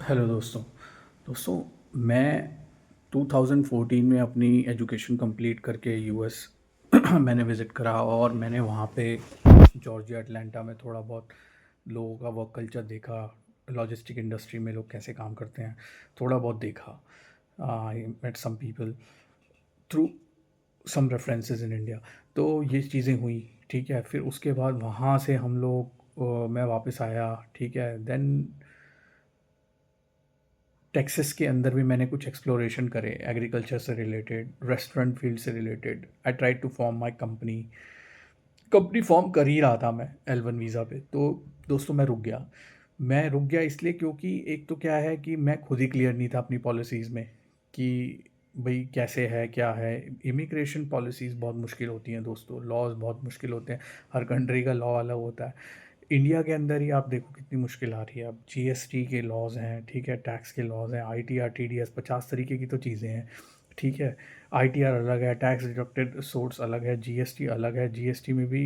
Hello दोस्तों। दोस्तों, मैं 2014 में अपनी एजुकेशन कंप्लीट करके यूएस मैंने विज़िट करा और मैंने वहाँ पे जॉर्जिया अटलांटा में थोड़ा बहुत लोगों का वर्क कल्चर देखा। लॉजिस्टिक इंडस्ट्री में लोग कैसे काम करते हैं थोड़ा बहुत देखा। I met some people through some references in India. तो ये चीज़ें हुई, ठीक है। फिर उसके बाद वहाँ से हम लोग मैं वापस आया, ठीक है। देन टेक्सास के अंदर भी मैंने कुछ एक्सप्लोरेशन करे, एग्रीकल्चर से रिलेटेड, रेस्टोरेंट फील्ड से related. I try to form my company. Company form कर ही रहा था मैं L1 वीज़ा पे। तो दोस्तों, मैं रुक गया इसलिए क्योंकि एक तो क्या है कि मैं खुद ही क्लियर नहीं था अपनी पॉलिसीज़ में कि भाई कैसे है क्या है। इमिग्रेशन पॉलिसीज़ बहुत मुश्किल होती हैं दोस्तों, लॉज बहुत मुश्किल होते हैं। हर कंट्री का लॉ अलग होता है। इंडिया के अंदर ही आप देखो कितनी मुश्किल आ रही है। अब जीएसटी के लॉज हैं, ठीक है, टैक्स के लॉज हैं, आईटीआर टीडीएस 50 तरीके की तो चीज़ें हैं, ठीक है। आईटीआर अलग है, टैक्स डिडक्टेड सोर्स अलग है, जीएसटी अलग है। जीएसटी में भी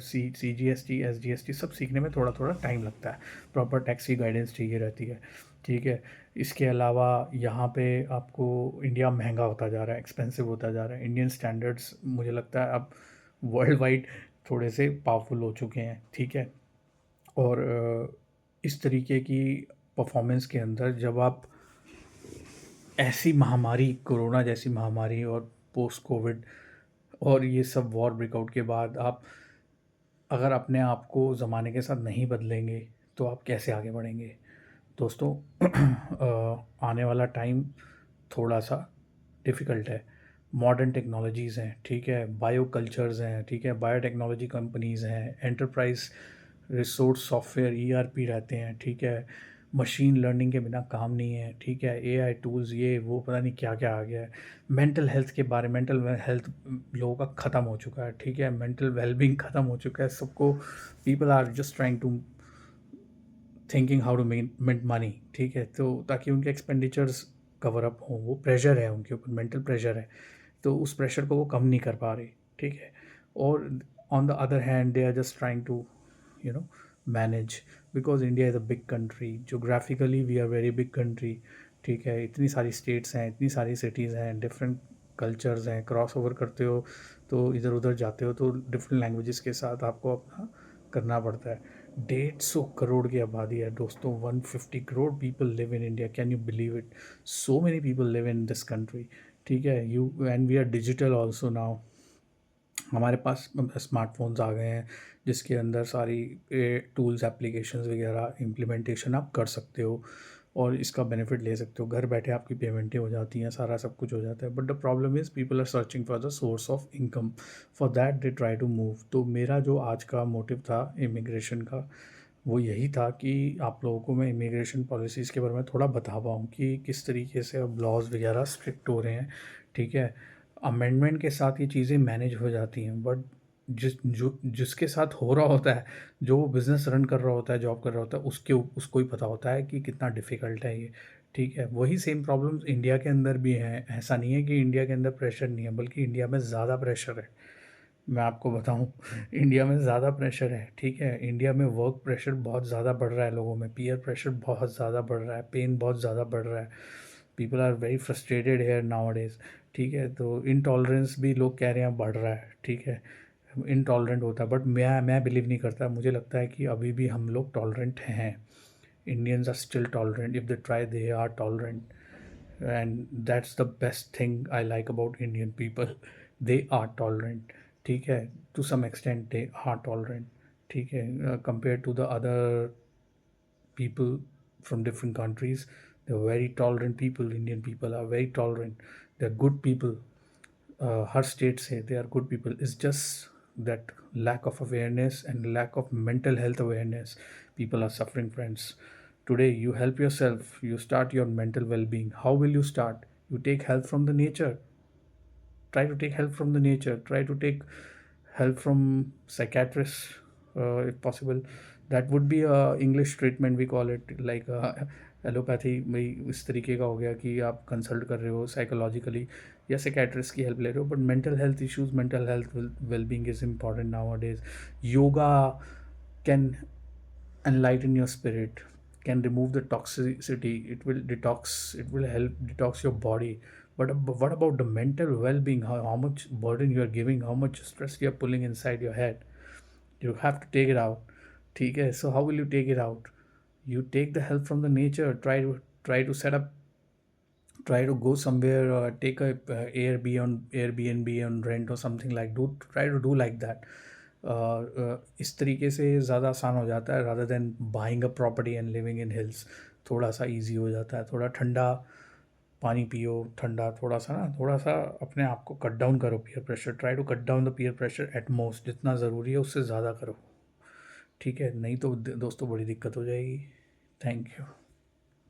सीजीएसटी एसजीएसटी सब सीखने में थोड़ा थोड़ा टाइम लगता है। प्रॉपर टैक्स की गाइडेंस चाहिए रहती है, ठीक है। इसके अलावा यहाँ पे आपको इंडिया महंगा होता जा रहा है, एक्सपेंसिव होता जा रहा है। इंडियन स्टैंडर्ड्स मुझे लगता है अब वर्ल्ड वाइड थोड़े से पावरफुल हो चुके हैं, ठीक है। और इस तरीके की परफॉर्मेंस के अंदर जब आप ऐसी महामारी, कोरोना जैसी महामारी और पोस्ट कोविड और ये सब वॉर ब्रेकआउट के बाद आप अगर अपने आप को ज़माने के साथ नहीं बदलेंगे तो आप कैसे आगे बढ़ेंगे दोस्तों। आने वाला टाइम थोड़ा सा डिफ़िकल्ट है। मॉडर्न टेक्नोलॉजीज़ हैं, ठीक है, बायो कल्चर्स हैं, ठीक है, बायोटेक्नोलॉजी कंपनीज़ हैं, एंटरप्राइज रिसोर्स सॉफ्टवेयर ईआरपी रहते हैं, ठीक है। मशीन लर्निंग के बिना काम नहीं है, ठीक है। एआई टूल्स ये वो पता नहीं क्या क्या आ गया है। मेंटल हेल्थ के बारे मेंटल हेल्थ लोगों का ख़त्म हो चुका है, ठीक है। मेंटल वेलबींग ख़त्म हो चुका है सबको। People are just trying to thinking how to make money, ठीक है। तो ताकि उनके एक्सपेंडिचर्स कवर अप हों, वो प्रेशर है उनके ऊपर, मेंटल प्रेशर है। तो उस प्रेशर को वो कम नहीं कर पा रहे, ठीक है। और on the other hand they are just trying to you know manage, because India is a big country, geographically we are very big country, ठीक है। इतनी सारी स्टेट्स हैं, इतनी सारी सिटीज़ हैं, डिफरेंट कल्चर्स हैं। क्रॉस ओवर करते हो तो इधर उधर जाते हो तो डिफरेंट लैंग्वेजेस के साथ आपको अपना करना पड़ता है। 150 करोड़ की आबादी है दोस्तों, 150 crore people live in India. Can you believe it? So many people live in this country, ठीक है। You and we are digital also now. हमारे पास स्मार्टफोन्स आ गए हैं जिसके अंदर सारी टूल्स एप्लीकेशंस वगैरह इम्प्लीमेंटेशन आप कर सकते हो और इसका बेनिफिट ले सकते हो। घर बैठे आपकी पेमेंटें हो जाती हैं, सारा सब कुछ हो जाता है। But the problem is people are searching for the source of income, for that they try to move. तो मेरा जो आज का मोटिव था इमिग्रेशन का, वो यही था कि आप लोगों को मैं इमिग्रेशन पॉलिसीज़ के बारे में थोड़ा बता पाऊँ कि किस तरीके से अब लॉज वगैरह स्ट्रिक्ट हो रहे हैं, ठीक है। अमेंडमेंट के साथ ये चीज़ें मैनेज हो जाती हैं, बट जिसके साथ हो रहा होता है, जो बिज़नेस रन कर रहा होता है, जॉब कर रहा होता है, उसको ही पता होता है कि कितना डिफ़िकल्ट है ये, ठीक है। वही सेम प्रॉब्लम्स इंडिया के अंदर भी हैं। ऐसा नहीं है कि इंडिया के अंदर प्रेशर नहीं है, बल्कि इंडिया में ज़्यादा प्रेशर है। मैं आपको बताऊं, इंडिया में ज़्यादा प्रेशर है, ठीक है। इंडिया में वर्क प्रेशर बहुत ज़्यादा बढ़ रहा है लोगों में, पीयर प्रेशर बहुत ज़्यादा बढ़ रहा है, पेन बहुत ज़्यादा बढ़ रहा है। People are very frustrated here now days, ठीक है। तो इनटॉलरेंस भी लोग कह रहे हैं बढ़ रहा है, ठीक है। इनटॉलरेंट होता है, बट मैं बिलीव नहीं करता। मुझे लगता है कि अभी भी हम लोग टॉलरेंट हैं। Indians are still tolerant, if they try they are tolerant. And that's the best thing I like about Indian people, they are tolerant, ठीक है। To some extent they are tolerant, ठीक है। Compare to the other people from different countries, they're very tolerant people. Indian people are very tolerant, they're good people. Her state say they are good people. It's just that lack of awareness and lack of mental health awareness people are suffering, friends. Today you help yourself, you start your mental well-being. How will you start? You take help from the nature. Try to take help from the nature. Try to take help from psychiatrists, if possible. That would be a English treatment, we call it, like allopathy में इस तरीके का हो गया कि आप consult कर रहे हो साइकोलॉजिकली या साइकेट्रिस्ट की हेल्प ले रहे हो। But mental health issues, mental health wellbeing is important now a days. Yoga can enlighten your spirit, can remove the toxicity. It will help detox your body. But what about the mental well-being? How much burden you are giving, how much stress you are pulling inside your head? You have to take it out. Okay, so how will you take it out? You take the help from the nature. Try to set up, try to go somewhere, take a Airbnb on rent or something, like do try to do like that. इस तरीके से ज़्यादा आसान हो जाता है rather than buying a property and living in hills. थोड़ा सा इजी हो जाता है, थोड़ा ठंडा पानी पियो, ठंडा थोड़ा सा ना, थोड़ा सा अपने आप को कट डाउन करो, peer pressure, try to cut down the peer pressure at most, जितना ज़रूरी है उससे ज़्यादा करो। ठीक है, नहीं तो दोस्तों बड़ी दिक्कत हो जाएगी। Thank you.